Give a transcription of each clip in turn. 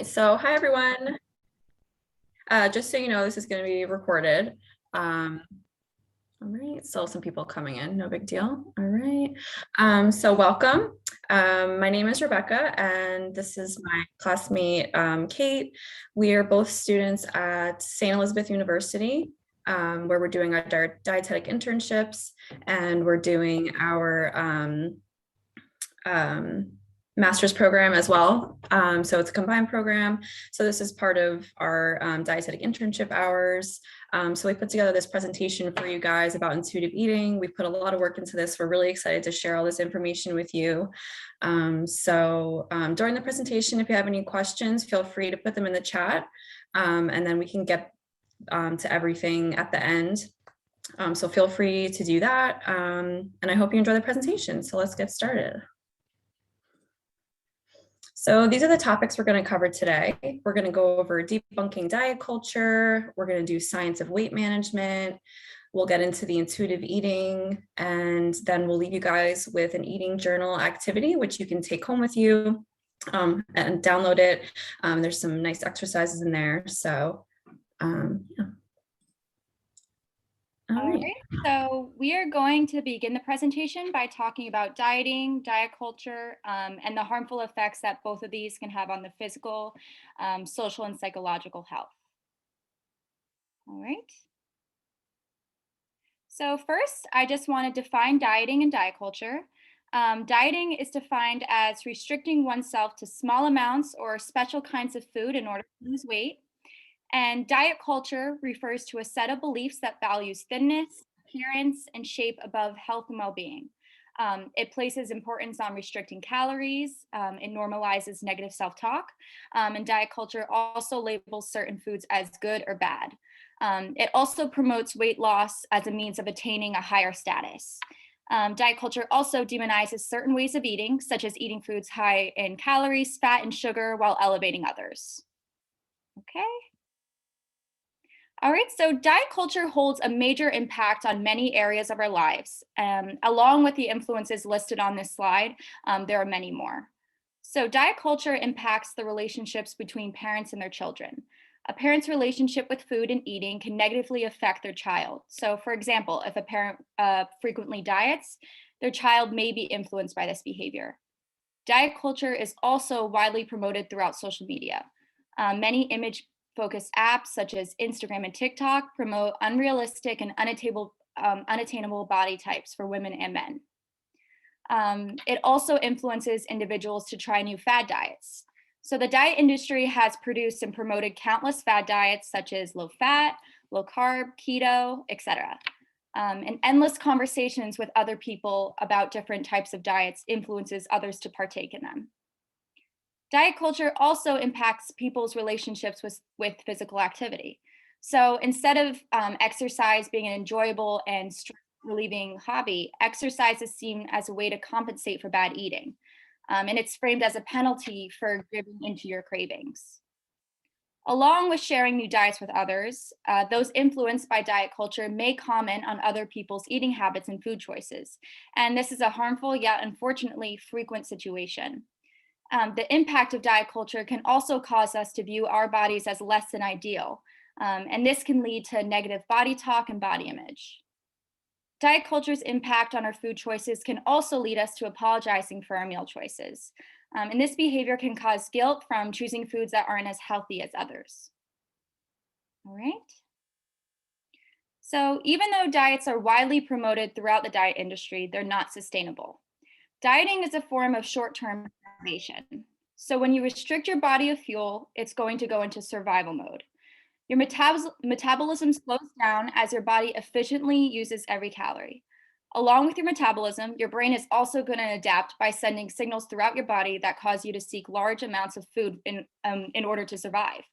So, hi everyone. Just so you know, this is going to be recorded. Um, all right, still some people coming in, no big deal. All right. So welcome. My name is Rebecca, and this is my classmate, Kate. We are both students at St. Elizabeth University, where we're doing our dietetic internships, and we're doing our master's program as well. So it's a combined program. So this is part of our dietetic internship hours. So we put together this presentation for you guys about intuitive eating. We put a lot of work into this. We're really excited to share all this information with you. During the presentation, if you have any questions, feel free to put them in the chat, and then we can get to everything at the end. So feel free to do that. And I hope you enjoy the presentation. So let's get started. So these are the topics we're going to cover today. We're going to go over debunking diet culture. We're going to do science of weight management. We'll get into the intuitive eating, and then we'll leave you guys with an eating journal activity, which you can take home with you and download it. There's some nice exercises in there. So yeah. All right, so we are going to begin the presentation by talking about dieting, diet culture, and the harmful effects that both of these can have on the physical, social, and psychological health. All right. So first, I just want to define dieting and diet culture. Dieting is defined as restricting oneself to small amounts or special kinds of food in order to lose weight. And diet culture refers to a set of beliefs that values thinness, appearance, and shape above health and well-being. It places importance on restricting calories. It normalizes negative self-talk. And diet culture also labels certain foods as good or bad. It also promotes weight loss as a means of attaining a higher status. Diet culture also demonizes certain ways of eating, such as eating foods high in calories, fat, and sugar while elevating others. Okay. All right, so diet culture holds a major impact on many areas of our lives. Along with the influences listed on this slide, there are many more. So diet culture impacts the relationships between parents and their children. A parent's relationship with food and eating can negatively affect their child. So for example, if a parent frequently diets, their child may be influenced by this behavior. Diet culture is also widely promoted throughout social media. Many image-focused apps such as Instagram and TikTok promote unrealistic and unattainable body types for women and men. It also influences individuals to try new fad diets. So the diet industry has produced and promoted countless fad diets such as low fat, low carb, keto, etc. And endless conversations with other people about different types of diets influences others to partake in them. Diet culture also impacts people's relationships with physical activity. So instead of exercise being an enjoyable and stress-relieving hobby, exercise is seen as a way to compensate for bad eating. And it's framed as a penalty for giving into your cravings. Along with sharing new diets with others, those influenced by diet culture may comment on other people's eating habits and food choices. And this is a harmful yet unfortunately frequent situation. The impact of diet culture can also cause us to view our bodies as less than ideal. And this can lead to negative body talk and body image. Diet culture's impact on our food choices can also lead us to apologizing for our meal choices. And this behavior can cause guilt from choosing foods that aren't as healthy as others. All right. So even though diets are widely promoted throughout the diet industry, they're not sustainable. Dieting is a form of short-term starvation. So when you restrict your body of fuel, it's going to go into survival mode. Your metabolism slows down as your body efficiently uses every calorie. Along with your metabolism, your brain is also going to adapt by sending signals throughout your body that cause you to seek large amounts of food in order to survive.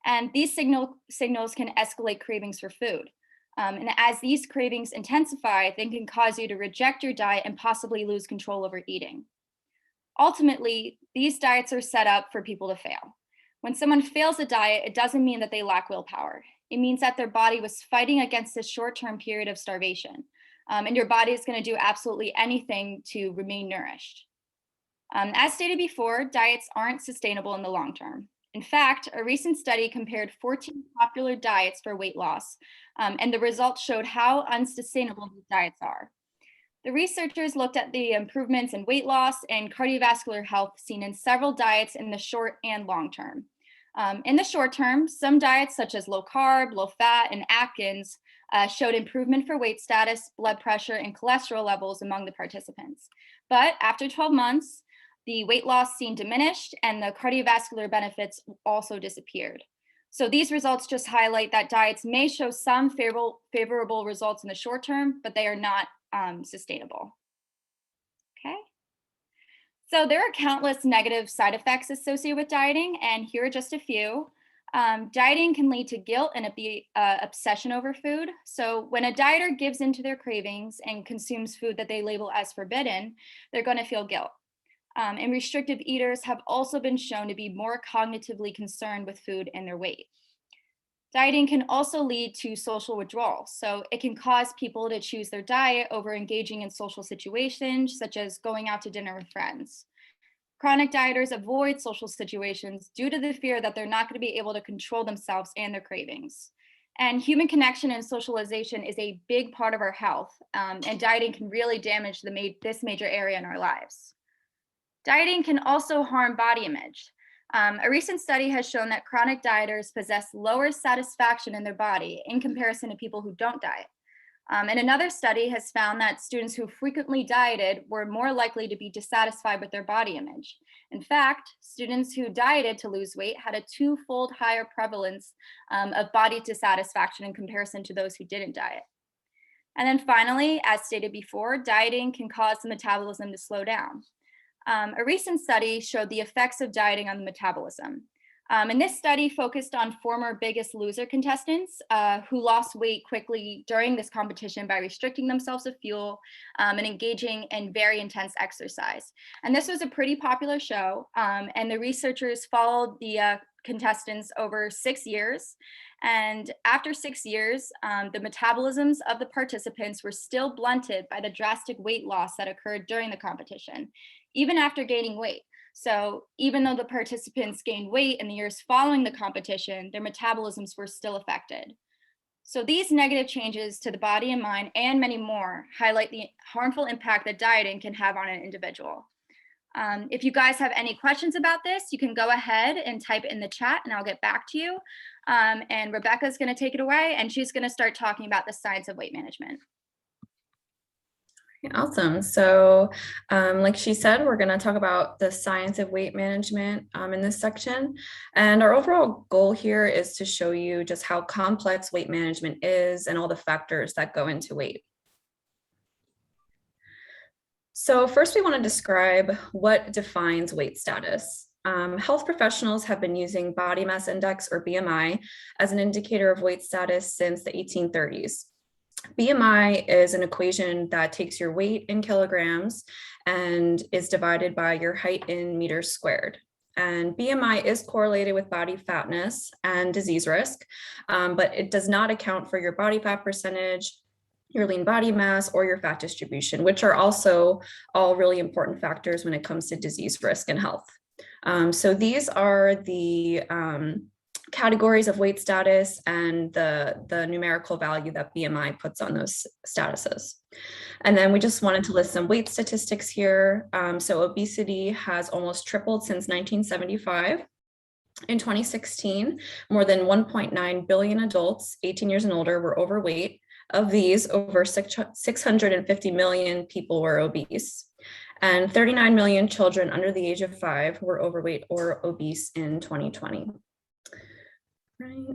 And these signals can escalate cravings for food. And as these cravings intensify, they can cause you to reject your diet and possibly lose control over eating. Ultimately, these diets are set up for people to fail. When someone fails a diet, it doesn't mean that they lack willpower. It means that their body was fighting against this short-term period of starvation. And your body is going to do absolutely anything to remain nourished. As stated before, diets aren't sustainable in the long term. In fact, a recent study compared 14 popular diets for weight loss, and the results showed how unsustainable these diets are. The researchers looked at the improvements in weight loss and cardiovascular health seen in several diets in the short and long term. In the short term, some diets such as low carb, low fat, and Atkins showed improvement for weight status, blood pressure, and cholesterol levels among the participants. But after 12 months, the weight loss seen diminished and the cardiovascular benefits also disappeared. So these results just highlight that diets may show some favorable results in the short term, but they are not sustainable. Okay. So there are countless negative side effects associated with dieting, and here are just a few. Dieting can lead to guilt and obsession over food. So when a dieter gives into their cravings and consumes food that they label as forbidden, they're going to feel guilt. And restrictive eaters have also been shown to be more cognitively concerned with food and their weight. Dieting can also lead to social withdrawal. So it can cause people to choose their diet over engaging in social situations, such as going out to dinner with friends. Chronic dieters avoid social situations due to the fear that they're not going to be able to control themselves and their cravings. And human connection and socialization is a big part of our health, and dieting can really damage this major area in our lives. Dieting can also harm body image. A recent study has shown that chronic dieters possess lower satisfaction in their body in comparison to people who don't diet. And another study has found that students who frequently dieted were more likely to be dissatisfied with their body image. In fact, students who dieted to lose weight had a twofold higher prevalence of body dissatisfaction in comparison to those who didn't diet. And then finally, as stated before, dieting can cause the metabolism to slow down. A recent study showed the effects of dieting on the metabolism. And this study focused on former Biggest Loser contestants who lost weight quickly during this competition by restricting themselves to fuel and engaging in very intense exercise. And this was a pretty popular show, and the researchers followed the contestants over 6 years. And after 6 years, the metabolisms of the participants were still blunted by the drastic weight loss that occurred during the competition, even after gaining weight. So even though the participants gained weight in the years following the competition, their metabolisms were still affected. So these negative changes to the body and mind and many more highlight the harmful impact that dieting can have on an individual. If you guys have any questions about this, you can go ahead and type it in the chat and I'll get back to you. And Rebecca's going to take it away and she's going to start talking about the science of weight management. Awesome. So like she said, we're going to talk about the science of weight management in this section. And our overall goal here is to show you just how complex weight management is and all the factors that go into weight. So first we want to describe what defines weight status. Health professionals have been using body mass index or BMI as an indicator of weight status since the 1830s. BMI is an equation that takes your weight in kilograms and is divided by your height in meters squared. And BMI is correlated with body fatness and disease risk, but it does not account for your body fat percentage, your lean body mass, or your fat distribution, which are also all really important factors when it comes to disease risk and health. So these are the categories of weight status and the numerical value that BMI puts on those statuses. And then we just wanted to list some weight statistics here. So obesity has almost tripled since 1975. In 2016, more than 1.9 billion adults 18 years and older were overweight. Of these, over 650 million people were obese. And 39 million children under the age of 5 were overweight or obese in 2020. Right.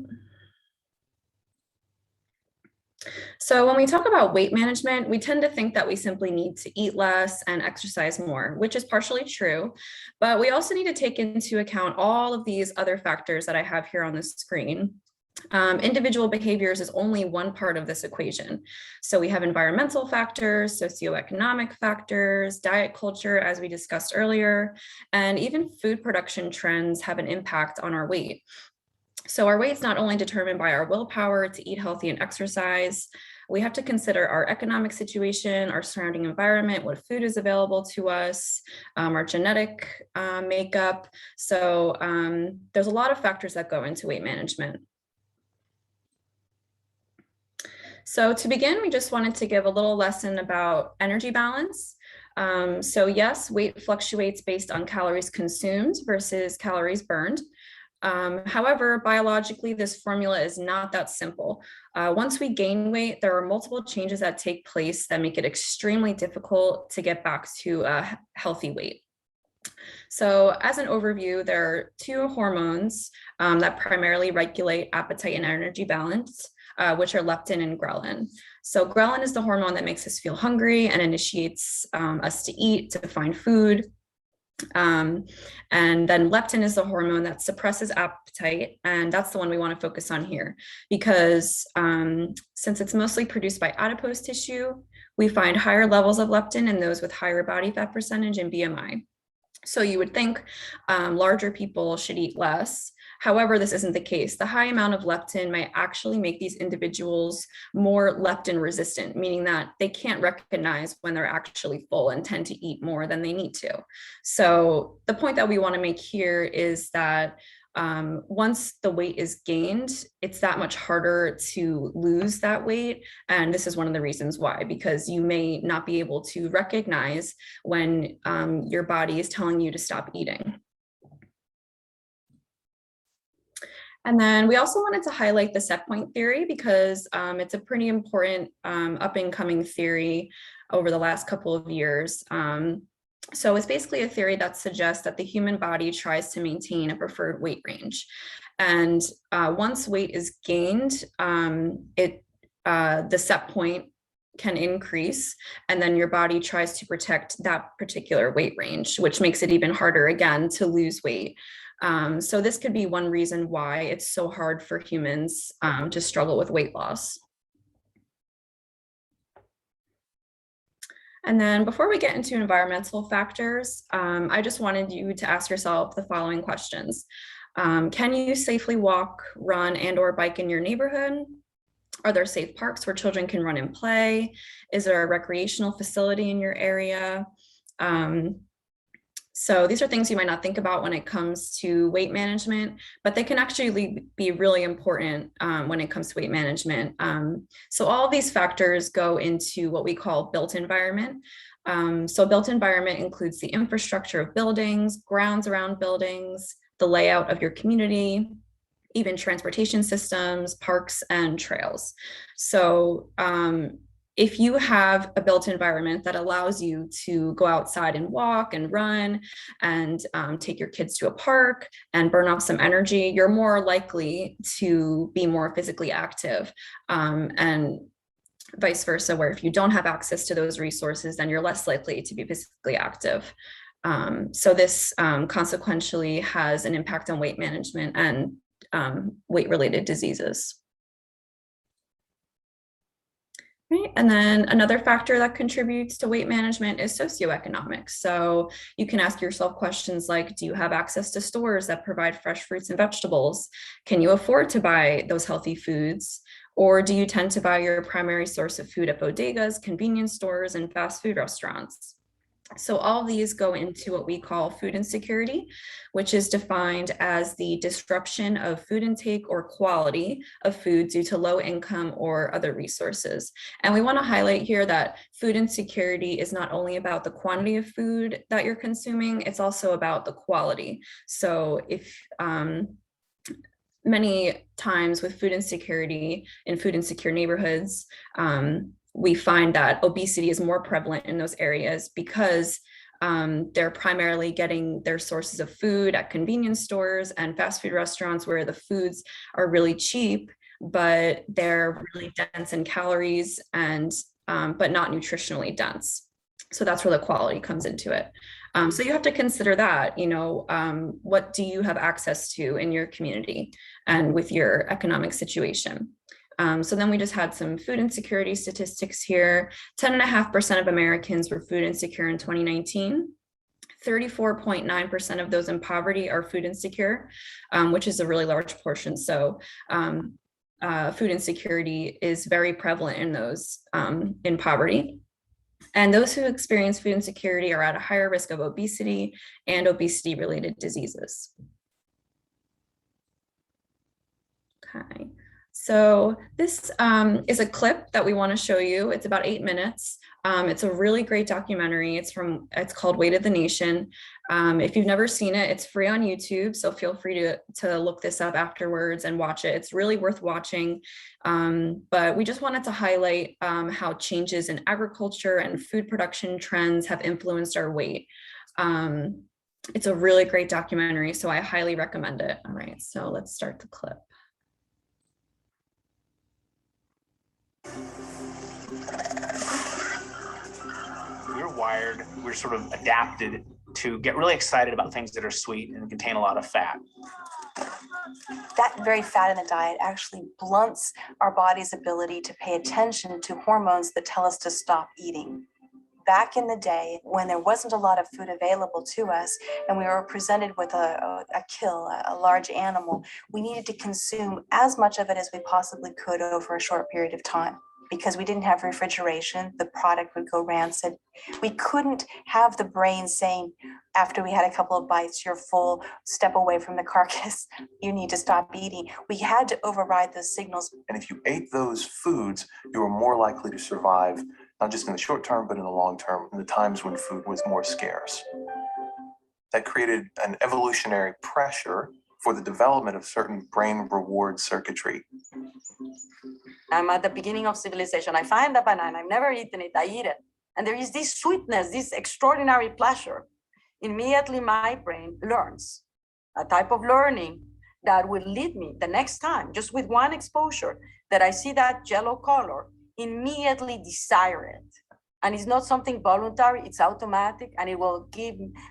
So when we talk about weight management, we tend to think that we simply need to eat less and exercise more, which is partially true, but we also need to take into account all of these other factors that I have here on the screen. Individual behaviors is only one part of this equation. So we have environmental factors, socioeconomic factors, diet culture, as we discussed earlier, and even food production trends have an impact on our weight. So our weight's not only determined by our willpower to eat healthy and exercise, we have to consider our economic situation, our surrounding environment, what food is available to us, our genetic makeup. So there's a lot of factors that go into weight management. So to begin, we just wanted to give a little lesson about energy balance. So yes, weight fluctuates based on calories consumed versus calories burned. However, biologically, this formula is not that simple. Once we gain weight, there are multiple changes that take place that make it extremely difficult to get back to a healthy weight. So as an overview, there are two hormones that primarily regulate appetite and energy balance, which are leptin and ghrelin. So ghrelin is the hormone that makes us feel hungry and initiates us to eat, to find food. And then leptin is the hormone that suppresses appetite, and that's the one we want to focus on here because since it's mostly produced by adipose tissue, we find higher levels of leptin in those with higher body fat percentage and BMI. So you would think larger people should eat less. However, this isn't the case. The high amount of leptin might actually make these individuals more leptin resistant, meaning that they can't recognize when they're actually full and tend to eat more than they need to. So the point that we want to make here is that once the weight is gained, it's that much harder to lose that weight. And this is one of the reasons why, because you may not be able to recognize when your body is telling you to stop eating. And then we also wanted to highlight the set point theory because it's a pretty important up and coming theory over the last couple of years. So it's basically a theory that suggests that the human body tries to maintain a preferred weight range. And once weight is gained, the set point can increase, and then your body tries to protect that particular weight range, which makes it even harder again to lose weight. So this could be one reason why it's so hard for humans to struggle with weight loss. And then before we get into environmental factors, I just wanted you to ask yourself the following questions. Can you safely walk, run, and/or bike in your neighborhood? Are there safe parks where children can run and play? Is there a recreational facility in your area? So these are things you might not think about when it comes to weight management, but they can actually be really important when it comes to weight management. So all of these factors go into what we call built environment. So built environment includes the infrastructure of buildings, grounds around buildings, the layout of your community, even transportation systems, parks, and trails. So if you have a built environment that allows you to go outside and walk and run and take your kids to a park and burn off some energy, you're more likely to be more physically active. And vice versa, where if you don't have access to those resources, then you're less likely to be physically active. So this consequentially has an impact on weight management and weight-related diseases. Right. And then another factor that contributes to weight management is socioeconomics. So you can ask yourself questions like, do you have access to stores that provide fresh fruits and vegetables? Can you afford to buy those healthy foods? Or do you tend to buy your primary source of food at bodegas, convenience stores, and fast food restaurants? So all these go into what we call food insecurity, which is defined as the disruption of food intake or quality of food due to low income or other resources. And we want to highlight here that food insecurity is not only about the quantity of food that you're consuming, it's also about the quality. So if many times with food insecurity in food insecure neighborhoods, we find that obesity is more prevalent in those areas because they're primarily getting their sources of food at convenience stores and fast food restaurants where the foods are really cheap, but they're really dense in calories and but not nutritionally dense. So that's where the quality comes into it. So you have to consider that, what do you have access to in your community and with your economic situation? So then we just had some food insecurity statistics here. 10.5% of Americans were food insecure in 2019. 34.9% of those in poverty are food insecure, which is a really large portion. So food insecurity is very prevalent in those in poverty. And those who experience food insecurity are at a higher risk of obesity and obesity-related diseases. Okay, so this is a clip that we want to show you. It's about 8 minutes. It's a really great documentary. It's called Weight of the Nation. If you've never seen it, it's free on YouTube, so feel free to look this up afterwards and watch it. It's really worth watching. But we just wanted to highlight how changes in agriculture and food production trends have influenced our weight. It's a really great documentary, so I highly recommend it. All right, so let's start the clip. We're wired, we're sort of adapted to get really excited about things that are sweet and contain a lot of fat. That very fat in the diet actually blunts our body's ability to pay attention to hormones that tell us to stop eating. Back in the day, when there wasn't a lot of food available to us and we were presented with a large animal, we needed to consume as much of it as we possibly could over a short period of time. Because we didn't have refrigeration, the product would go rancid. We couldn't have the brain saying, after we had a couple of bites, you're full, step away from the carcass, you need to stop eating. We had to override those signals. And if you ate those foods, you were more likely to survive, not just in the short term, but in the long term, in the times when food was more scarce. That created an evolutionary pressure for the development of certain brain reward circuitry. I'm at the beginning of civilization. I find a banana, I've never eaten it, I eat it. And there is this sweetness, this extraordinary pleasure. Immediately my brain learns a type of learning that will lead me the next time, just with one exposure, that I see that yellow color, immediately desire it. And it's not something voluntary, it's automatic, and it will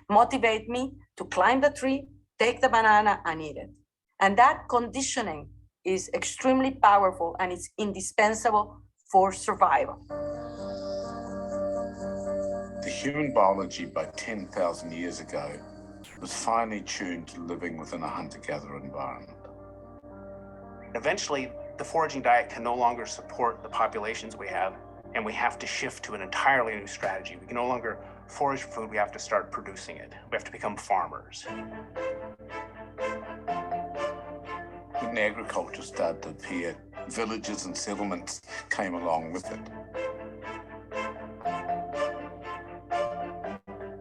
motivate me to climb the tree, take the banana and eat it. And that conditioning is extremely powerful and it's indispensable for survival. The human biology by 10,000 years ago was finely tuned to living within a hunter-gatherer environment. Eventually, the foraging diet can no longer support the populations we have, and we have to shift to an entirely new strategy. We can no longer forage food, we have to start producing it. We have to become farmers. When agriculture started to appear, villages and settlements came along with it.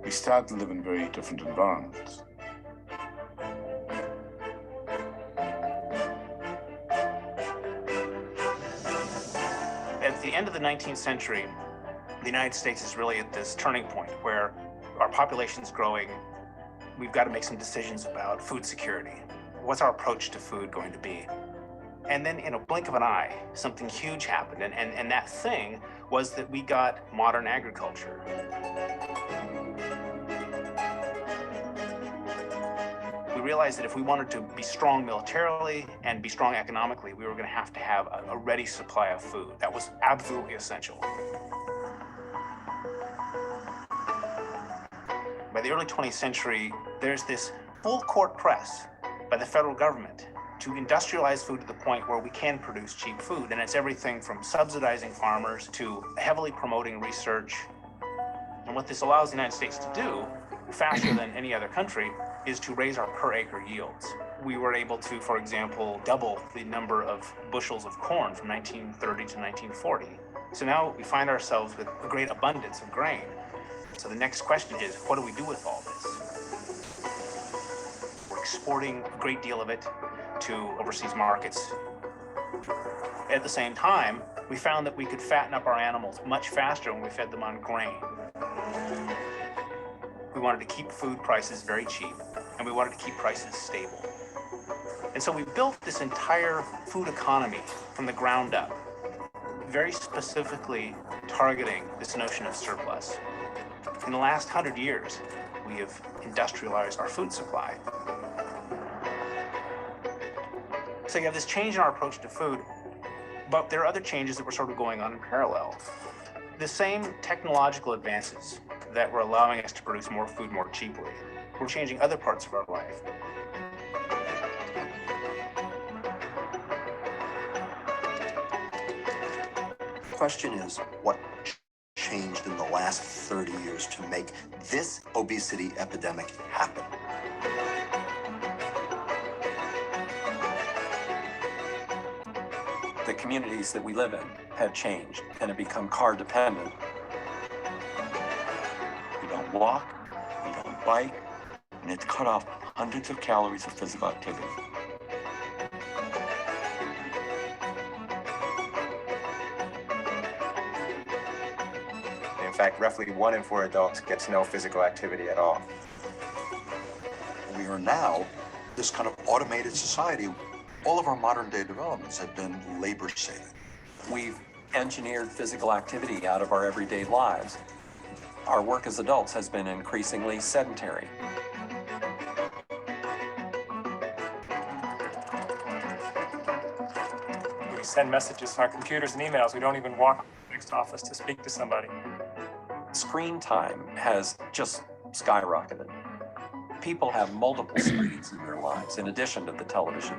We started to live in very different environments. At the end of the 19th century, the United States is really at this turning point where our population's growing. We've got to make some decisions about food security. What's our approach to food going to be? And then in a blink of an eye, something huge happened. And that thing was that we got modern agriculture. We realized that if we wanted to be strong militarily and be strong economically, we were going to have a ready supply of food. That was absolutely essential. By the early 20th century, there's this full court press by the federal government to industrialize food to the point where we can produce cheap food. And it's everything from subsidizing farmers to heavily promoting research. And what this allows the United States to do, faster than any other country, is to raise our per acre yields. We were able to, for example, double the number of bushels of corn from 1930 to 1940. So now we find ourselves with a great abundance of grain. So the next question is, what do we do with all this? We're exporting a great deal of it to overseas markets. At the same time, we found that we could fatten up our animals much faster when we fed them on grain. We wanted to keep food prices very cheap, and we wanted to keep prices stable. And so we built this entire food economy from the ground up, very specifically targeting this notion of surplus. In the last 100 years, we have industrialized our food supply. So you have this change in our approach to food, but there are other changes that were sort of going on in parallel. The same technological advances that were allowing us to produce more food more cheaply were changing other parts of our life. question is, what changed in the last 30 years to make this obesity epidemic happen? The communities that we live in have changed and have become car dependent. We don't walk, we don't bike, and it's cut off hundreds of calories of physical activity. In fact, roughly 1 in 4 adults gets no physical activity at all. We are now this kind of automated society. All of our modern day developments have been labor saving. We've engineered physical activity out of our everyday lives. Our work as adults has been increasingly sedentary. We send messages on our computers and emails. We don't even walk to the next office to speak to somebody. Screen time has just skyrocketed. People have multiple screens in their lives in addition to the television.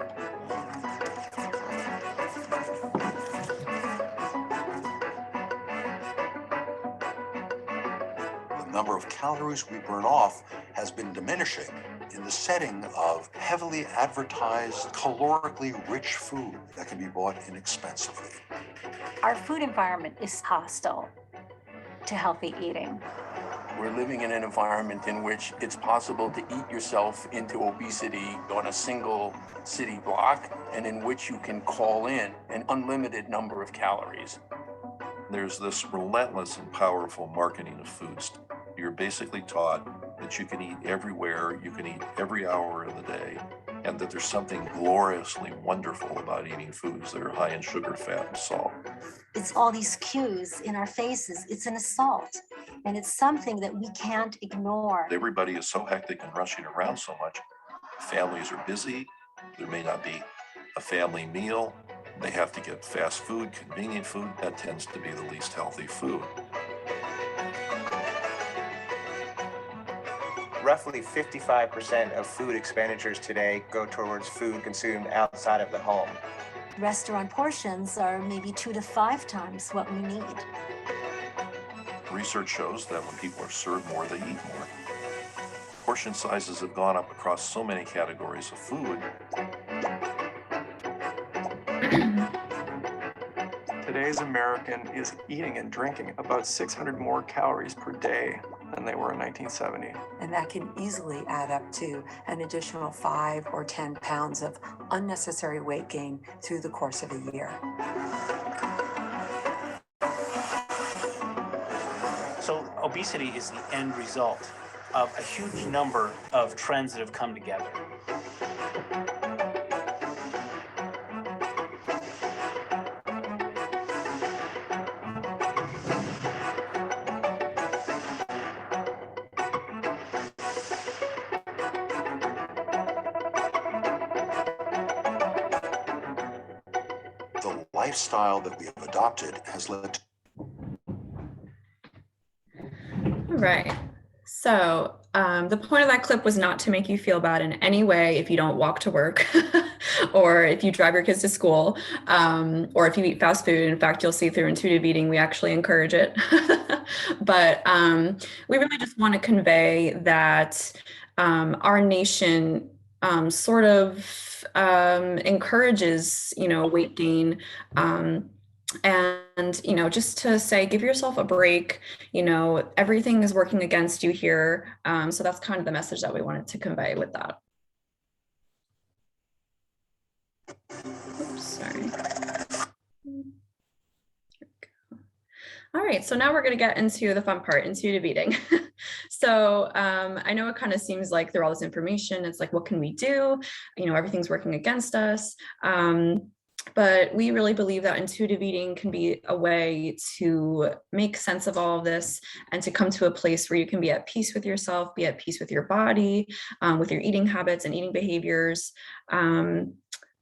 The number of calories we burn off has been diminishing in the setting of heavily advertised, calorically rich food that can be bought inexpensively. Our food environment is hostile to healthy eating. We're living in an environment in which it's possible to eat yourself into obesity on a single city block, and in which you can call in an unlimited number of calories. There's this relentless and powerful marketing of foods. You're basically taught that you can eat everywhere, you can eat every hour of the day, and that there's something gloriously wonderful about eating foods that are high in sugar, fat, and salt. It's all these cues in our faces. It's an assault, and it's something that we can't ignore. Everybody is so hectic and rushing around so much. Families are busy. There may not be a family meal. They have to get fast food, convenient food. That tends to be the least healthy food. Roughly 55% of food expenditures today go towards food consumed outside of the home. Restaurant portions are maybe 2 to 5 times what we need. Research shows that when people are served more, they eat more. Portion sizes have gone up across so many categories of food. Today's American is eating and drinking about 600 more calories per day than they were in 1970. And that can easily add up to an additional 5 or 10 pounds of unnecessary weight gain through the course of a year. So obesity is the end result of a huge number of trends that have come together. The lifestyle that we have adopted has led to... Right. So the point of that clip was not to make you feel bad in any way if you don't walk to work or if you drive your kids to school or if you eat fast food. In fact, you'll see through intuitive eating, we actually encourage it. But we really just want to convey that our nation sort of encourages, weight gain. And, just to say, give yourself a break, everything is working against you here. So that's kind of the message that we wanted to convey with that. Oops, sorry. All right, so now we're going to get into the fun part, intuitive eating. So I know it kind of seems like through all this information, it's like, what can we do? Everything's working against us. But we really believe that intuitive eating can be a way to make sense of all of this and to come to a place where you can be at peace with yourself, be at peace with your body, with your eating habits and eating behaviors.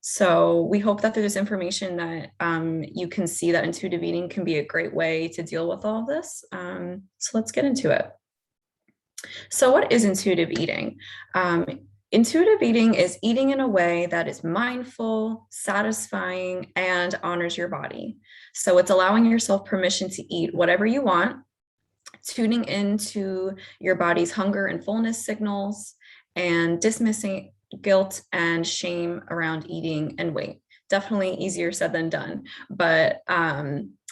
So we hope that through this information that you can see that intuitive eating can be a great way to deal with all of this. So let's get into it. So what is intuitive eating? Intuitive eating is eating in a way that is mindful, satisfying, and honors your body. So it's allowing yourself permission to eat whatever you want, tuning into your body's hunger and fullness signals, and dismissing guilt and shame around eating and weight. Definitely easier said than done. But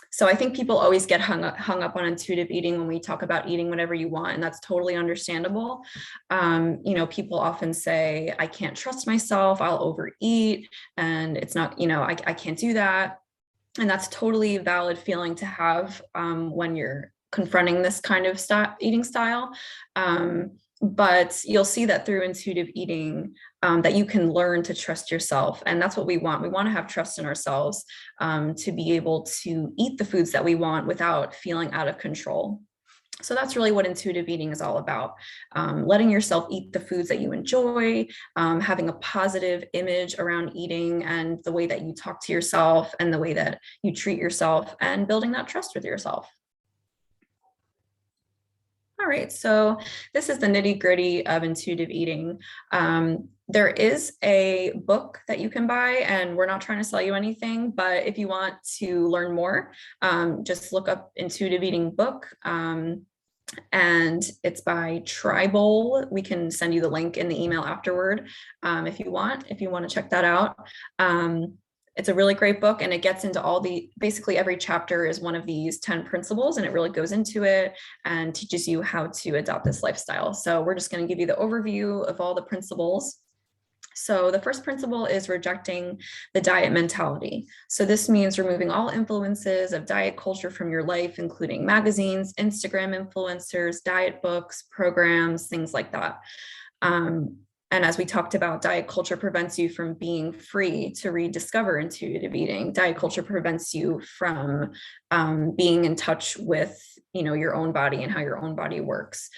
so I think people always get hung up on intuitive eating when we talk about eating whatever you want, and that's totally understandable. People often say, I can't trust myself, I'll overeat, and it's not, I can't do that. And that's totally valid feeling to have when you're confronting this kind of eating style. But you'll see that through intuitive eating that you can learn to trust yourself. And that's what we want. We want to have trust in ourselves to be able to eat the foods that we want without feeling out of control. So that's really what intuitive eating is all about. Letting yourself eat the foods that you enjoy, having a positive image around eating and the way that you talk to yourself and the way that you treat yourself, and building that trust with yourself. All right, so this is the nitty-gritty of intuitive eating. There is a book that you can buy, and we're not trying to sell you anything, but if you want to learn more, just look up Intuitive Eating book, and it's by Tribal. We can send you the link in the email afterward if you want to check that out. It's a really great book, and it gets into basically every chapter is one of these 10 principles, and it really goes into it and teaches you how to adopt this lifestyle. So we're just going to give you the overview of all the principles. So the first principle is rejecting the diet mentality. So this means removing all influences of diet culture from your life, including magazines, Instagram influencers, diet books, programs, things like that. And as we talked about, diet culture prevents you from being free to rediscover intuitive eating. Diet culture prevents you from being in touch with, your own body and how your own body works.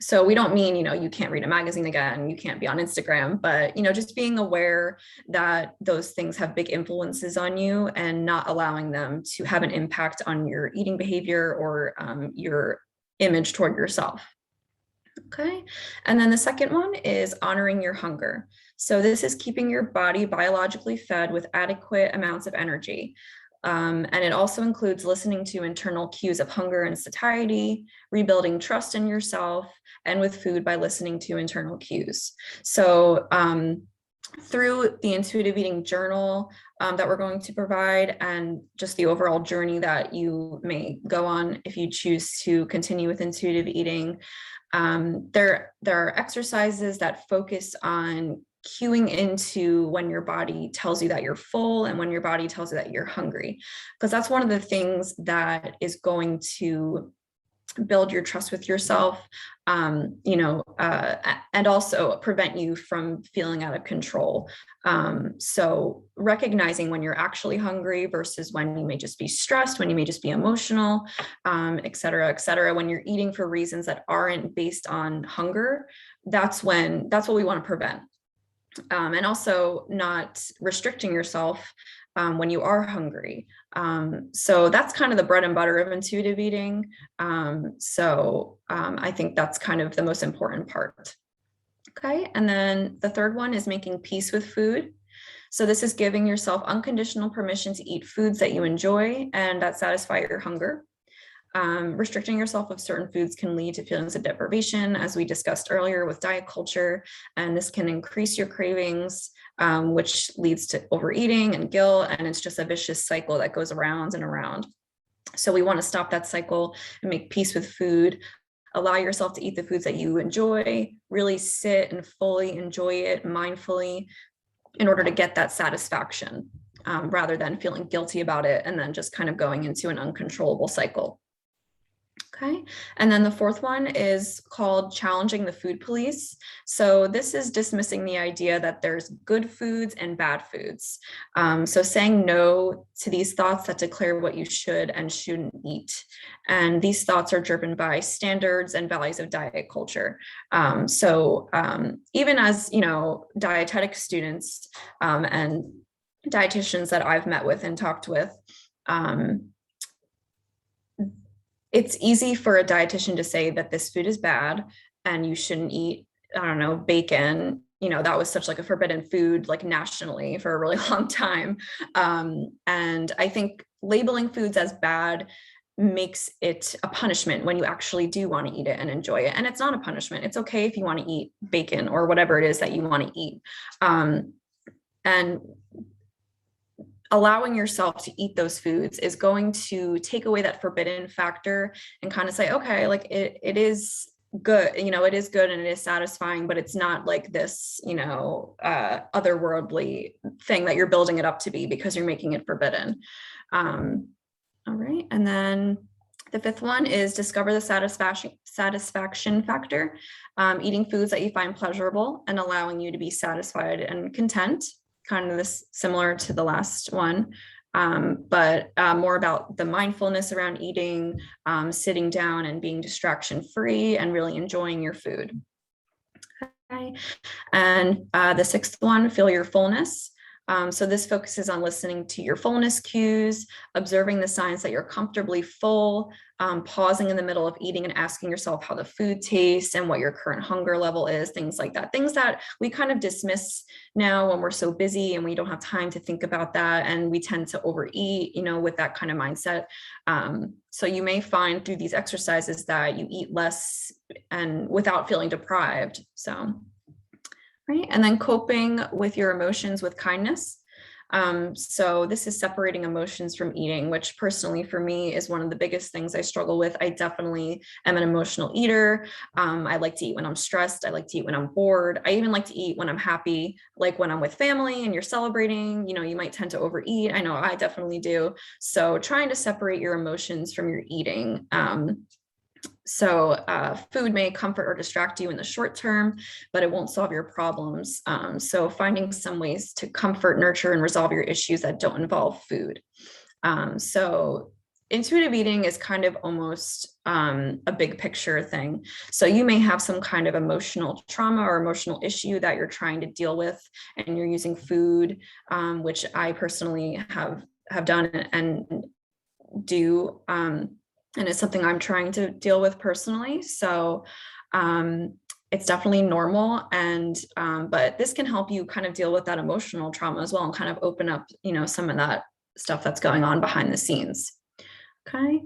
So we don't mean, you can't read a magazine again, you can't be on Instagram, but, just being aware that those things have big influences on you and not allowing them to have an impact on your eating behavior or your image toward yourself. Okay, and then the second one is honoring your hunger. So this is keeping your body biologically fed with adequate amounts of energy. And it also includes listening to internal cues of hunger and satiety, rebuilding trust in yourself, and with food by listening to internal cues. So through the intuitive eating journal that we're going to provide, and just the overall journey that you may go on if you choose to continue with intuitive eating, there are exercises that focus on cueing into when your body tells you that you're full and when your body tells you that you're hungry, because that's one of the things that is going to build your trust with yourself, and also prevent you from feeling out of control. So recognizing when you're actually hungry versus when you may just be stressed, when you may just be emotional, et cetera, when you're eating for reasons that aren't based on hunger, that's what we want to prevent. And also not restricting yourself when you are hungry. So that's kind of the bread and butter of intuitive eating. I think that's kind of the most important part. Okay, and then the third one is making peace with food. So this is giving yourself unconditional permission to eat foods that you enjoy and that satisfy your hunger. Restricting yourself of certain foods can lead to feelings of deprivation, as we discussed earlier with diet culture, and this can increase your cravings, which leads to overeating and guilt, and it's just a vicious cycle that goes around and around. So we want to stop that cycle and make peace with food. Allow yourself to eat the foods that you enjoy, really sit and fully enjoy it mindfully in order to get that satisfaction, rather than feeling guilty about it and then just kind of going into an uncontrollable cycle. Okay, and then the fourth one is called challenging the food police. So this is dismissing the idea that there's good foods and bad foods. So saying no to these thoughts that declare what you should and shouldn't eat. And these thoughts are driven by standards and values of diet culture. Even as, dietetic students and dietitians that I've met with and talked with, it's easy for a dietitian to say that this food is bad and you shouldn't eat I don't know, bacon, that was such like a forbidden food, like nationally for a really long time. And I think labeling foods as bad makes it a punishment when you actually do want to eat it and enjoy it. And it's not a punishment. It's okay if you want to eat bacon or whatever it is that you want to eat. And allowing yourself to eat those foods is going to take away that forbidden factor and kind of say, okay, like it is good, it is good and it is satisfying, but it's not like this, otherworldly thing that you're building it up to be because you're making it forbidden. All right. And then the fifth one is discover the satisfaction factor, eating foods that you find pleasurable and allowing you to be satisfied and content. Kind of this similar to the last one, but more about the mindfulness around eating, sitting down and being distraction free and really enjoying your food. Okay. And the sixth one, feel your fullness. So this focuses on listening to your fullness cues, observing the signs that you're comfortably full, pausing in the middle of eating and asking yourself how the food tastes and what your current hunger level is, things like that. Things that we kind of dismiss now when we're so busy and we don't have time to think about that. And we tend to overeat, with that kind of mindset. So you may find through these exercises that you eat less and without feeling deprived. So. Right. And then coping with your emotions with kindness. So this is separating emotions from eating, which personally for me is one of the biggest things I struggle with. I definitely am an emotional eater. I like to eat when I'm stressed. I like to eat when I'm bored. I even like to eat when I'm happy, like when I'm with family and you're celebrating, you might tend to overeat. I know I definitely do. So trying to separate your emotions from your eating. So food may comfort or distract you in the short term, but it won't solve your problems. So finding some ways to comfort, nurture, and resolve your issues that don't involve food. So intuitive eating is kind of almost a big picture thing. So you may have some kind of emotional trauma or emotional issue that you're trying to deal with, and you're using food, which I personally have done and do. And it's something I'm trying to deal with personally. So it's definitely normal. And but this can help you kind of deal with that emotional trauma as well and kind of open up, some of that stuff that's going on behind the scenes. Okay.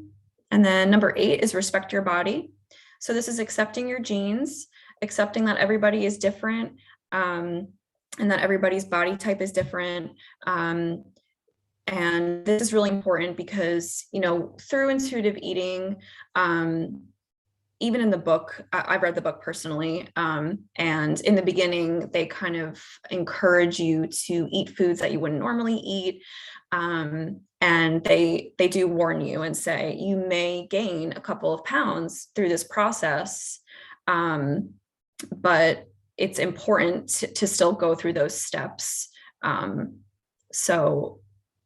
And then number 8 is respect your body. So this is accepting your genes, accepting that everybody is different, and that everybody's body type is different. And this is really important because, through intuitive eating, even in the book, I've read the book personally, and in the beginning, they kind of encourage you to eat foods that you wouldn't normally eat. And they do warn you and say, you may gain a couple of pounds through this process, but it's important to still go through those steps. So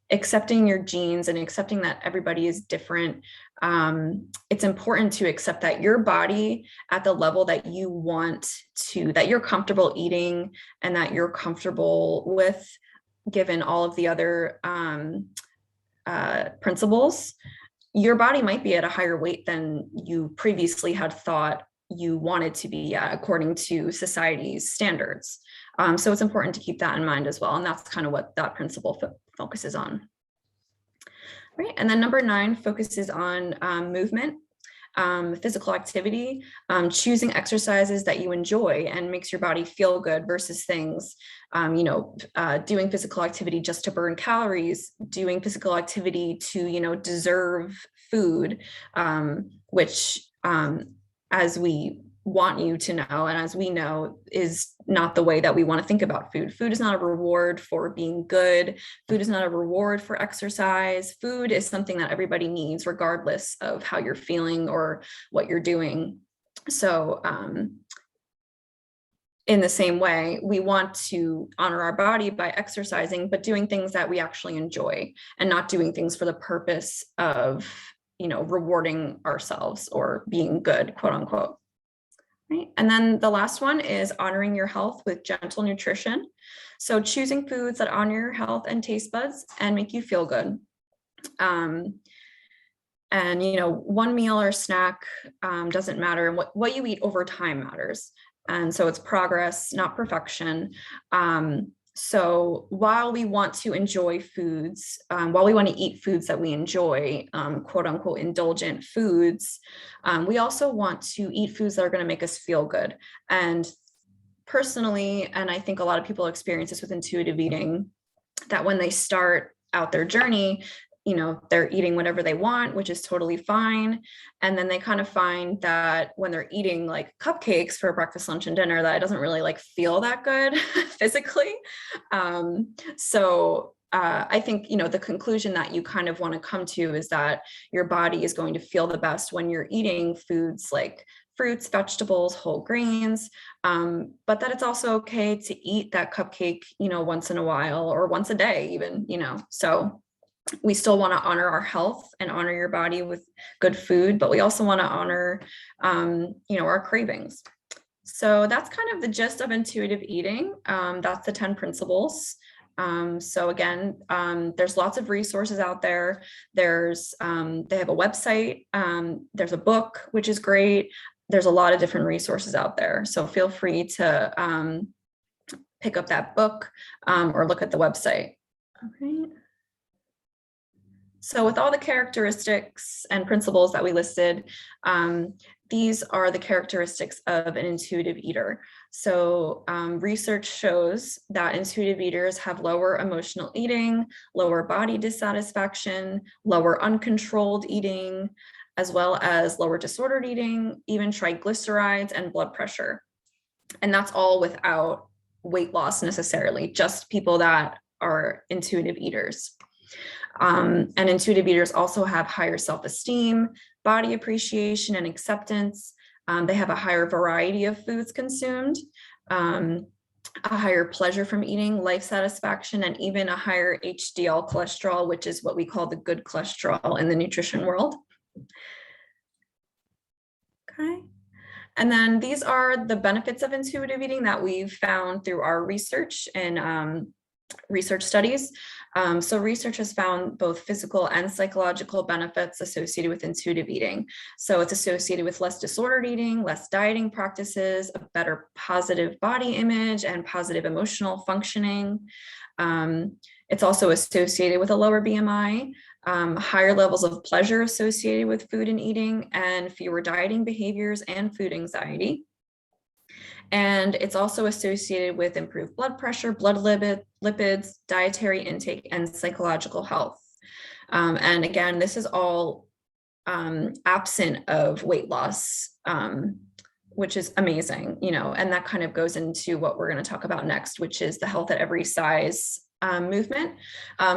accepting your genes and accepting that everybody is different. It's important to accept that your body at the level that you want to, that you're comfortable eating and that you're comfortable with, given all of the other principles, your body might be at a higher weight than you previously had thought you wanted to be at according to society's standards. So it's important to keep that in mind as well. And that's kind of what that principle focuses on. Right. And then number 9 focuses on movement, physical activity, choosing exercises that you enjoy and makes your body feel good versus things, doing physical activity just to burn calories, doing physical activity to, deserve food, which as we want you to know, and as we know, is not the way that we want to think about food. Food is not a reward for being good. Food is not a reward for exercise. Food is something that everybody needs, regardless of how you're feeling or what you're doing. So in the same way, we want to honor our body by exercising, but doing things that we actually enjoy and not doing things for the purpose of, rewarding ourselves or being good, quote unquote. Right. And then the last one is honoring your health with gentle nutrition. So choosing foods that honor your health and taste buds and make you feel good. And, one meal or snack doesn't matter. And what you eat over time matters. And so it's progress, not perfection. So while we want to enjoy foods, while we want to eat foods that we enjoy, quote unquote, indulgent foods, we also want to eat foods that are going to make us feel good. And personally, and I think a lot of people experience this with intuitive eating, that when they start out their journey, they're eating whatever they want, which is totally fine. And then they kind of find that when they're eating like cupcakes for breakfast, lunch, and dinner, that it doesn't really like feel that good physically. So I think, the conclusion that you kind of want to come to is that your body is going to feel the best when you're eating foods like fruits, vegetables, whole grains, but that it's also okay to eat that cupcake, once in a while or once a day even, so we still want to honor our health and honor your body with good food, but we also want to honor, our cravings. So that's kind of the gist of intuitive eating. That's the 10 principles. So again, there's lots of resources out there. There's, they have a website, there's a book, which is great. There's a lot of different resources out there. So feel free to pick up that book or look at the website. Okay. So with all the characteristics and principles that we listed, these are the characteristics of an intuitive eater. So research shows that intuitive eaters have lower emotional eating, lower body dissatisfaction, lower uncontrolled eating, as well as lower disordered eating, even triglycerides and blood pressure. And that's all without weight loss necessarily, just people that are intuitive eaters. And intuitive eaters also have higher self-esteem, body appreciation, and acceptance. They have a higher variety of foods consumed, a higher pleasure from eating, life satisfaction, and even a higher HDL cholesterol, which is what we call the good cholesterol in the nutrition world. Okay. And then these are the benefits of intuitive eating that we've found through our research and research studies. So research has found both physical and psychological benefits associated with intuitive eating. So it's associated with less disordered eating, less dieting practices, a better positive body image, and positive emotional functioning. It's also associated with a lower BMI, higher levels of pleasure associated with food and eating, and fewer dieting behaviors and food anxiety. And it's also associated with improved blood pressure, blood lipids, dietary intake, and psychological health. And again, this is all absent of weight loss, which is amazing, and that kind of goes into what we're going to talk about next, which is the health at every size movement.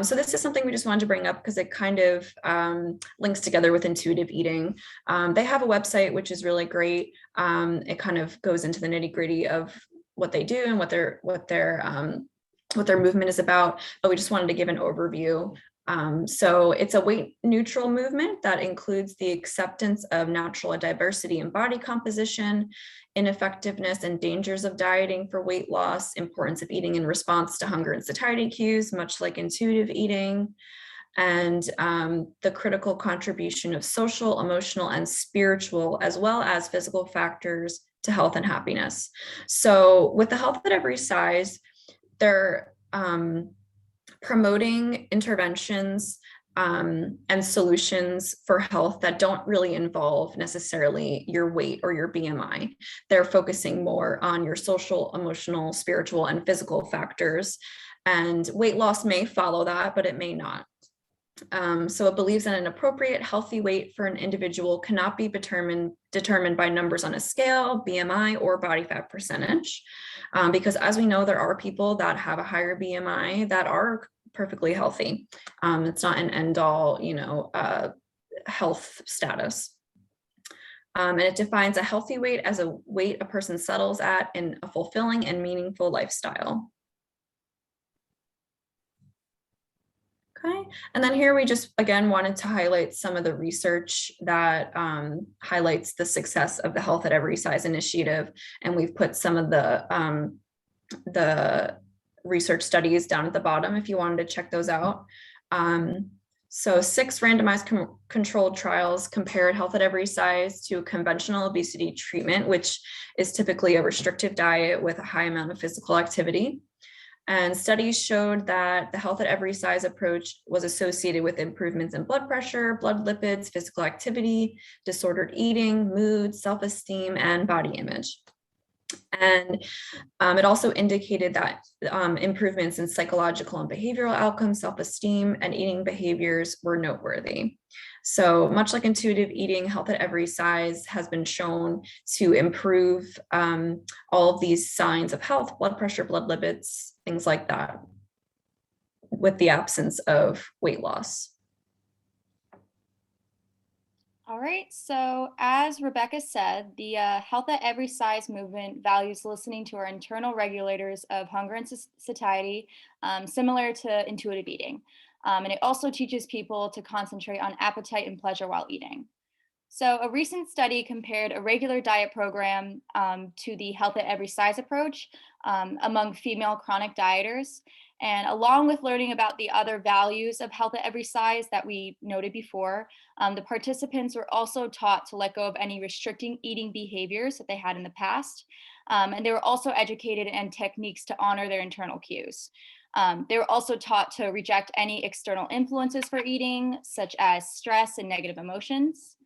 So this is something we just wanted to bring up because it kind of links together with intuitive eating. They have a website, which is really great. It kind of goes into the nitty-gritty of what they do and what their movement is about, but we just wanted to give an overview. So it's a weight neutral movement that includes the acceptance of natural diversity in body composition, ineffectiveness and dangers of dieting for weight loss, importance of eating in response to hunger and satiety cues, much like intuitive eating, and the critical contribution of social, emotional, and spiritual, as well as physical factors to health and happiness. So with the health at every size, they're promoting interventions and solutions for health that don't really involve necessarily your weight or your BMI. They're focusing more on your social, emotional, spiritual, and physical factors. And weight loss may follow that, but it may not. So it believes that an appropriate healthy weight for an individual cannot be determined by numbers on a scale, BMI, or body fat percentage. Because as we know, there are people that have a higher BMI that are perfectly healthy. It's not an end all, health status. And it defines a healthy weight as a weight a person settles at in a fulfilling and meaningful lifestyle. Okay, and then here we just, again, wanted to highlight some of the research that highlights the success of the Health at Every Size initiative. And we've put some of the research studies down at the bottom if you wanted to check those out. So 6 randomized controlled trials compared health at every size to conventional obesity treatment, which is typically a restrictive diet with a high amount of physical activity. And studies showed that the health at every size approach was associated with improvements in blood pressure, blood lipids, physical activity, disordered eating, mood, self-esteem, and body image. And it also indicated that improvements in psychological and behavioral outcomes, self-esteem, and eating behaviors were noteworthy. So much like intuitive eating, health at every size has been shown to improve all of these signs of health, blood pressure, blood lipids, things like that, with the absence of weight loss. All right, so as Rebecca said, the Health at Every Size movement values listening to our internal regulators of hunger and satiety, similar to intuitive eating. And it also teaches people to concentrate on appetite and pleasure while eating. So a recent study compared a regular diet program to the Health at Every Size approach among female chronic dieters. And along with learning about the other values of health at every size that we noted before, the participants were also taught to let go of any restricting eating behaviors that they had in the past. And they were also educated in techniques to honor their internal cues. They were also taught to reject any external influences for eating, such as stress and negative emotions.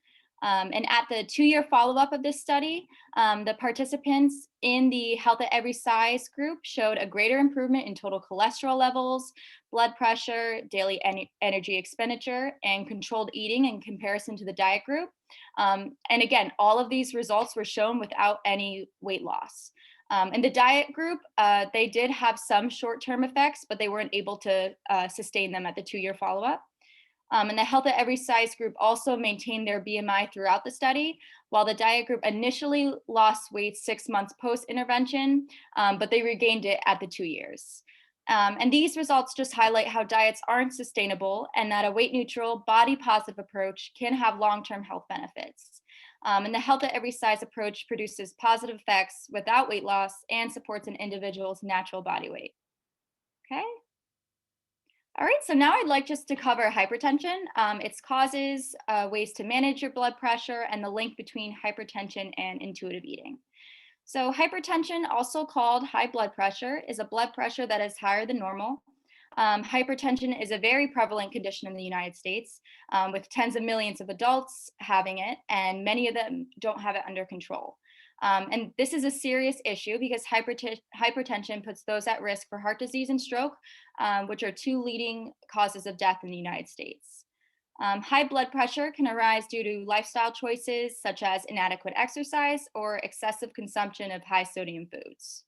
And at the 2-year follow-up of this study, the participants in the Health at Every Size group showed a greater improvement in total cholesterol levels, blood pressure, daily energy expenditure, and controlled eating in comparison to the diet group. And again, all of these results were shown without any weight loss. In the diet group, they did have some short-term effects, but they weren't able to sustain them at the 2-year follow-up. And the Health at Every Size group also maintained their BMI throughout the study, while the diet group initially lost weight 6 months post-intervention, but they regained it at the 2 years. And these results just highlight how diets aren't sustainable and that a weight-neutral, body-positive approach can have long-term health benefits. And the Health at Every Size approach produces positive effects without weight loss and supports an individual's natural body weight. Okay. All right, so now I'd like just to cover hypertension, its causes, ways to manage your blood pressure, and the link between hypertension and intuitive eating. So hypertension, also called high blood pressure, is a blood pressure that is higher than normal. Hypertension is a very prevalent condition in the United States, with tens of millions of adults having it, and many of them don't have it under control. And this is a serious issue because hypertension puts those at risk for heart disease and stroke, which are 2 leading causes of death in the United States. High blood pressure can arise due to lifestyle choices such as inadequate exercise or excessive consumption of high sodium foods.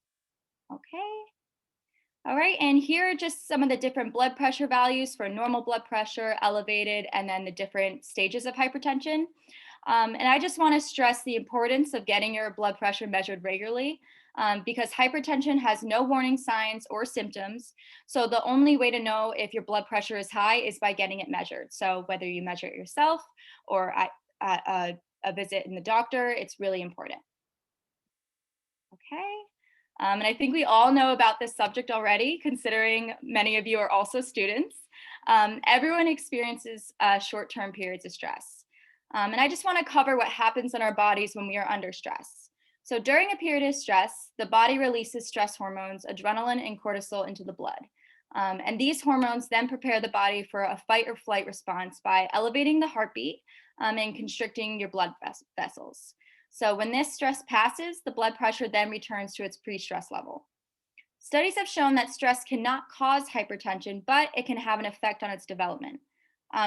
Okay. All right, and here are just some of the different blood pressure values for normal blood pressure, elevated, and then the different stages of hypertension. And I just want to stress the importance of getting your blood pressure measured regularly because hypertension has no warning signs or symptoms. So the only way to know if your blood pressure is high is by getting it measured. So whether you measure it yourself or at a visit in the doctor, it's really important. Okay. And I think we all know about this subject already, considering many of you are also students. Everyone experiences short-term periods of stress. And I just want to cover what happens in our bodies when we are under stress. So during a period of stress, the body releases stress hormones, adrenaline and cortisol into the blood. And these hormones then prepare the body for a fight or flight response by elevating the heartbeat and constricting your blood vessels. So when this stress passes, the blood pressure then returns to its pre-stress level. Studies have shown that stress cannot cause hypertension, but it can have an effect on its development.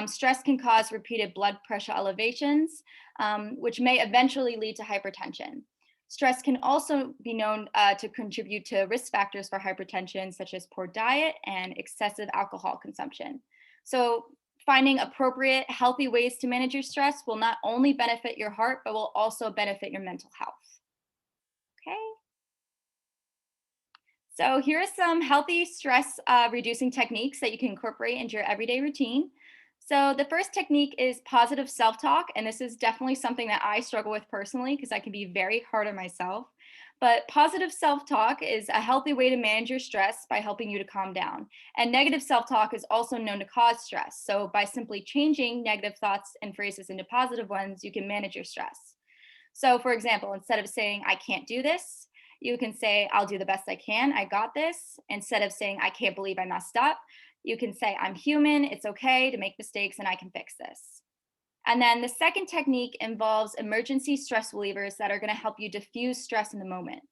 Stress can cause repeated blood pressure elevations, which may eventually lead to hypertension. Stress can also be known to contribute to risk factors for hypertension, such as poor diet and excessive alcohol consumption. So finding appropriate, healthy ways to manage your stress will not only benefit your heart, but will also benefit your mental health. Okay. So here are some healthy stress reducing techniques that you can incorporate into your everyday routine. So the first technique is positive self-talk, and this is definitely something that I struggle with personally because I can be very hard on myself. But positive self-talk is a healthy way to manage your stress by helping you to calm down. And negative self-talk is also known to cause stress. So by simply changing negative thoughts and phrases into positive ones, you can manage your stress. So for example, instead of saying, I can't do this, you can say, I'll do the best I can, I got this. Instead of saying, I can't believe I messed up, you can say, I'm human, it's okay to make mistakes and I can fix this. And then the second technique involves emergency stress relievers that are going to help you diffuse stress in the moment.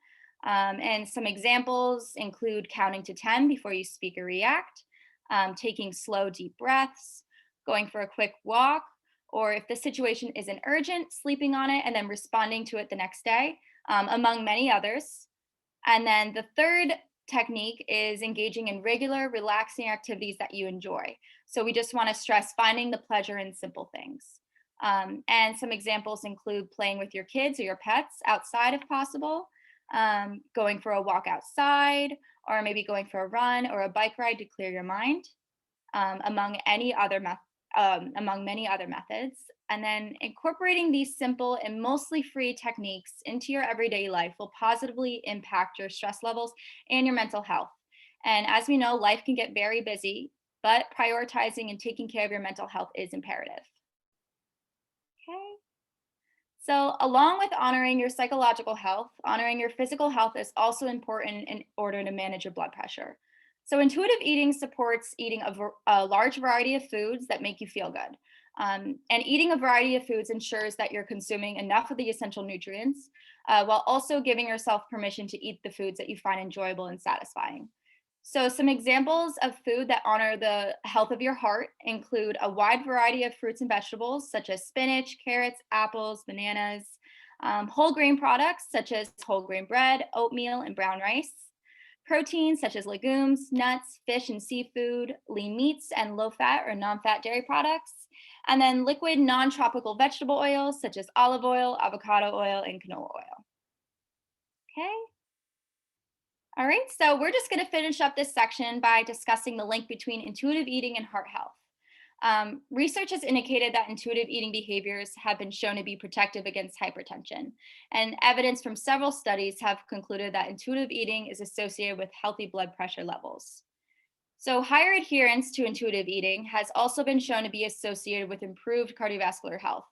And some examples include counting to 10 before you speak or react, taking slow, deep breaths, going for a quick walk, or if the situation isn't urgent, sleeping on it and then responding to it the next day, among many others. And then the third technique is engaging in regular, relaxing activities that you enjoy. So we just want to stress finding the pleasure in simple things. And some examples include playing with your kids or your pets outside if possible, going for a walk outside, or maybe going for a run or a bike ride to clear your mind, among many other methods. And then incorporating these simple and mostly free techniques into your everyday life will positively impact your stress levels and your mental health. And as we know, life can get very busy, but prioritizing and taking care of your mental health is imperative. Okay. So along with honoring your psychological health, honoring your physical health is also important in order to manage your blood pressure. So intuitive eating supports eating a large variety of foods that make you feel good. And eating a variety of foods ensures that you're consuming enough of the essential nutrients, while also giving yourself permission to eat the foods that you find enjoyable and satisfying. So some examples of food that honor the health of your heart include a wide variety of fruits and vegetables, such as spinach, carrots, apples, bananas, whole grain products, such as whole grain bread, oatmeal, and brown rice, proteins such as legumes, nuts, fish, and seafood, lean meats, and low-fat or non-fat dairy products, and then liquid non-tropical vegetable oils, such as olive oil, avocado oil, and canola oil. Okay. All right, so we're just going to finish up this section by discussing the link between intuitive eating and heart health. Research has indicated that intuitive eating behaviors have been shown to be protective against hypertension, and evidence from several studies have concluded that intuitive eating is associated with healthy blood pressure levels. So higher adherence to intuitive eating has also been shown to be associated with improved cardiovascular health.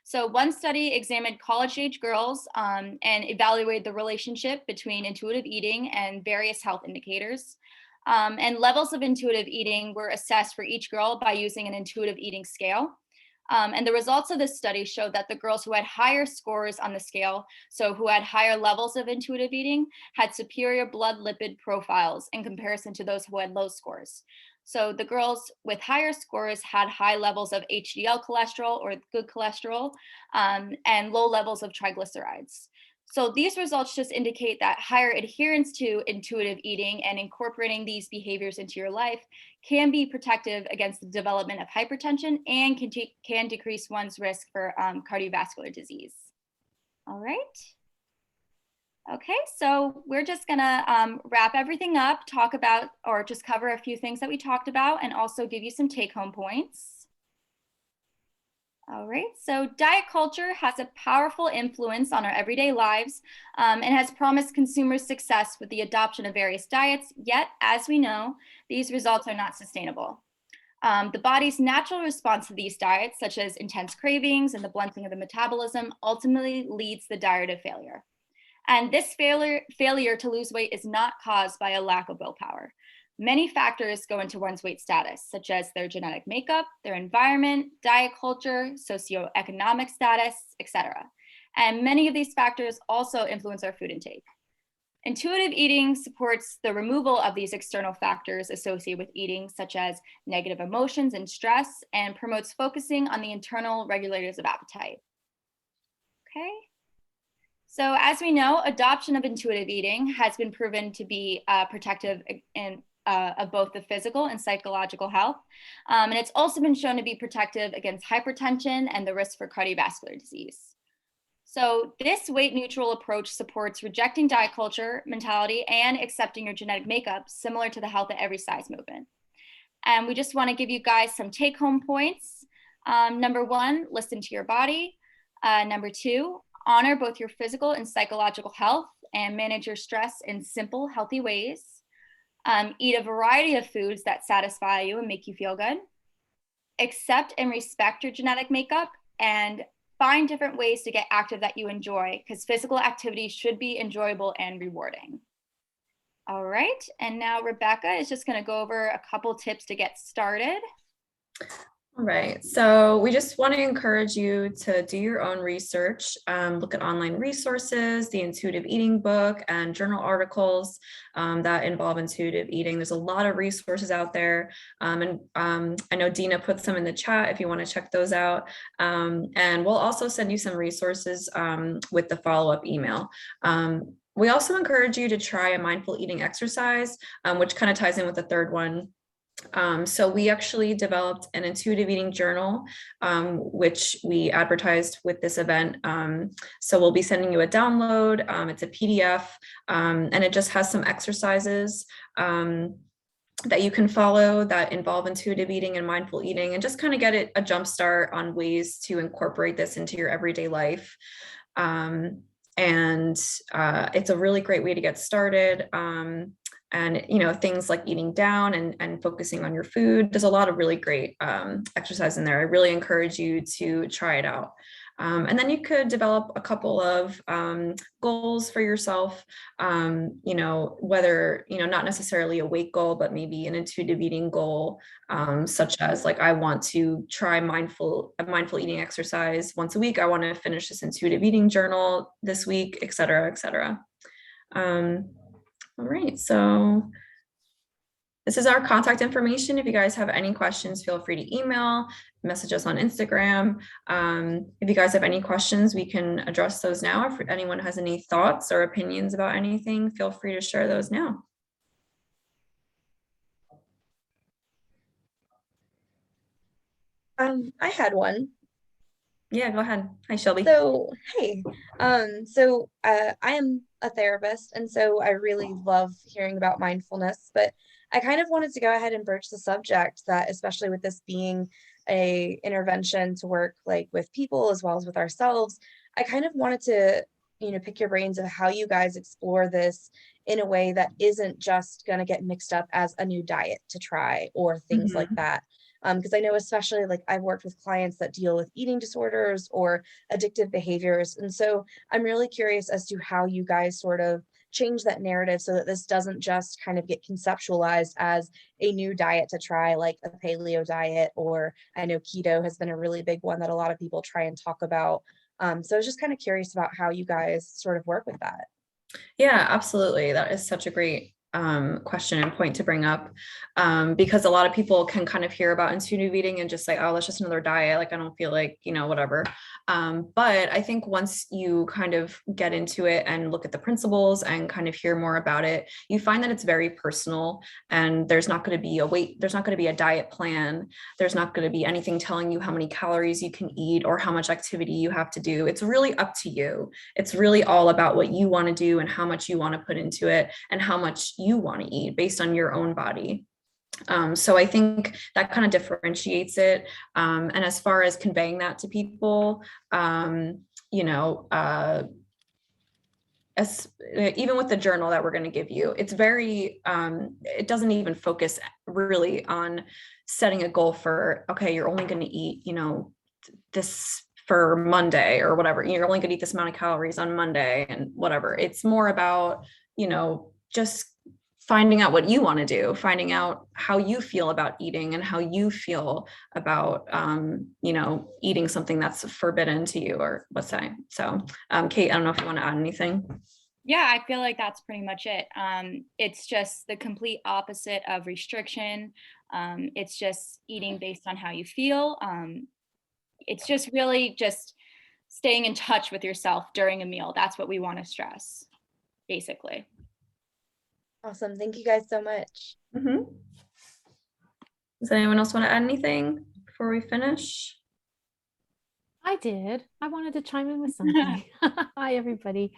So one study examined college-age girls and evaluated the relationship between intuitive eating and various health indicators. And levels of intuitive eating were assessed for each girl by using an intuitive eating scale. And the results of this study showed that the girls who had higher scores on the scale, so who had higher levels of intuitive eating, had superior blood lipid profiles in comparison to those who had low scores. So the girls with higher scores had high levels of HDL cholesterol or good cholesterol and low levels of triglycerides. So these results just indicate that higher adherence to intuitive eating and incorporating these behaviors into your life can be protective against the development of hypertension and can decrease one's risk for cardiovascular disease. All right. Okay, so we're just gonna wrap everything up, talk about, or just cover a few things that we talked about, and also give you some take-home points. All right, so diet culture has a powerful influence on our everyday lives and has promised consumers success with the adoption of various diets, yet, as we know, these results are not sustainable. The body's natural response to these diets, such as intense cravings and the blunting of the metabolism, ultimately leads the diet to failure. And this failure to lose weight is not caused by a lack of willpower. Many factors go into one's weight status, such as their genetic makeup, their environment, diet culture, socioeconomic status, etc. And many of these factors also influence our food intake. Intuitive eating supports the removal of these external factors associated with eating, such as negative emotions and stress, and promotes focusing on the internal regulators of appetite. Okay. So as we know, adoption of intuitive eating has been proven to be protective of both the physical and psychological health. And it's also been shown to be protective against hypertension and the risk for cardiovascular disease. So this weight neutral approach supports rejecting diet culture mentality and accepting your genetic makeup, similar to the Health at Every Size movement. And we just want to give you guys some take home points. Number one, listen to your body. Number two, honor both your physical and psychological health and manage your stress in simple, healthy ways. Eat a variety of foods that satisfy you and make you feel good. Accept and respect your genetic makeup, and find different ways to get active that you enjoy, because physical activity should be enjoyable and rewarding. All right, and now Rebecca is just going to go over a couple tips to get started. All right, so we just want to encourage you to do your own research, look at online resources, the intuitive eating book, and journal articles that involve intuitive eating. There's a lot of resources out there, and I know Dina put some in the chat if you want to check those out, and we'll also send you some resources with the follow-up email. We also encourage you to try a mindful eating exercise, which kind of ties in with the third one. So we actually developed an intuitive eating journal, which we advertised with this event. So we'll be sending you a download. It's a PDF, and it just has some exercises that you can follow that involve intuitive eating and mindful eating, and just kind of get it a jump start on ways to incorporate this into your everyday life. And it's a really great way to get started. And things like eating down and focusing on your food. There's a lot of really great exercise in there. I really encourage you to try it out. And then you could develop a couple of goals for yourself, whether, not necessarily a weight goal, but maybe an intuitive eating goal, such as like, I want to try a mindful eating exercise once a week. I want to finish this intuitive eating journal this week, et cetera, et cetera. All right, so this is our contact information. If you guys have any questions, feel free to email, message us on Instagram. If you guys have any questions, we can address those now. If anyone has any thoughts or opinions about anything, feel free to share those now. I had one. Yeah, go ahead. Hi, Shelby. So, hey, I am a therapist, and so I really love hearing about mindfulness, but I kind of wanted to go ahead and broach the subject that, especially with this being a intervention to work like with people as well as with ourselves, I kind of wanted to, pick your brains of how you guys explore this in a way that isn't just going to get mixed up as a new diet to try or things like that. Because I know, especially like I've worked with clients that deal with eating disorders or addictive behaviors. And so I'm really curious as to how you guys sort of change that narrative so that this doesn't just kind of get conceptualized as a new diet to try, like a paleo diet, or I know keto has been a really big one that a lot of people try and talk about. So I was just kind of curious about how you guys sort of work with that. Yeah, absolutely. That is such a great question and point to bring up, because a lot of people can kind of hear about intuitive eating and just say, oh, that's just another diet. Like, I don't feel like, whatever. But I think once you kind of get into it and look at the principles and kind of hear more about it, you find that it's very personal, and there's not going to be there's not going to be a diet plan. There's not going to be anything telling you how many calories you can eat or how much activity you have to do. It's really up to you. It's really all about what you want to do and how much you want to put into it and how much you want to eat based on your own body. So I think that kind of differentiates it. And as far as conveying that to people, even with the journal that we're going to give you, it's very, it doesn't even focus really on setting a goal for, okay, you're only going to eat, this for Monday or whatever. You're only going to eat this amount of calories on Monday and whatever. It's more about, just finding out what you want to do, finding out how you feel about eating and how you feel about, eating something that's forbidden to you, or let's say. So, Kate, I don't know if you want to add anything. Yeah, I feel like that's pretty much it. It's just the complete opposite of restriction. It's just eating based on how you feel. It's just really just staying in touch with yourself during a meal. That's what we want to stress, basically. Awesome. Thank you guys so much. Mm-hmm. Does anyone else want to add anything before we finish? I did. I wanted to chime in with something. Hi, everybody.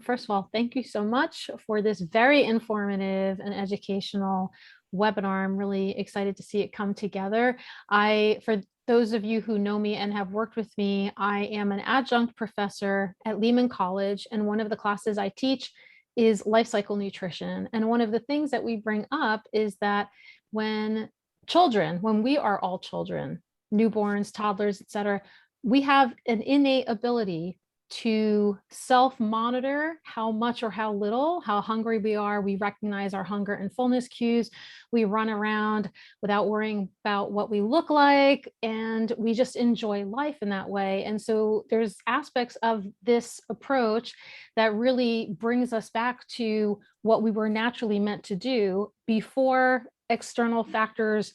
First of all, thank you so much for this very informative and educational webinar. I'm really excited to see it come together. For those of you who know me and have worked with me, I am an adjunct professor at Lehman College, and one of the classes I teach is life cycle nutrition. And one of the things that we bring up is that when we are all children, newborns, toddlers, etc., we have an innate ability to self-monitor how much or how little, how hungry we are. We recognize our hunger and fullness cues. We run around without worrying about what we look like, and we just enjoy life in that way. And so there's aspects of this approach that really brings us back to what we were naturally meant to do before external factors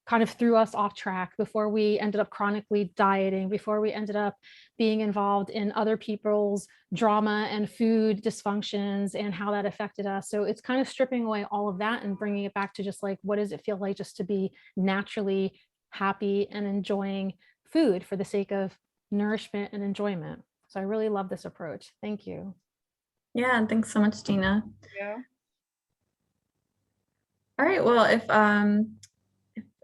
kind of threw us off track, before we ended up chronically dieting, before we ended up being involved in other people's drama and food dysfunctions and how that affected us. So it's kind of stripping away all of that and bringing it back to just like, what does it feel like just to be naturally happy and enjoying food for the sake of nourishment and enjoyment. So I really love this approach. Thank you. Yeah, and thanks so much, Tina. Yeah. All right, well, if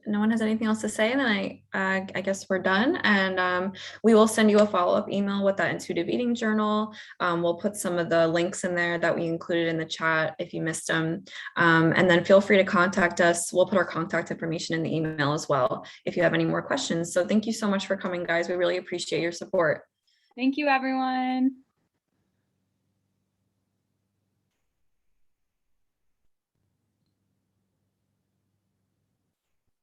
no one has anything else to say, then I guess we're done. And we will send you a follow-up email with that intuitive eating journal. We'll put some of the links in there that we included in the chat if you missed them. And then feel free to contact us. We'll put our contact information in the email as well if you have any more questions. So thank you so much for coming, guys. We really appreciate your support. Thank you, everyone.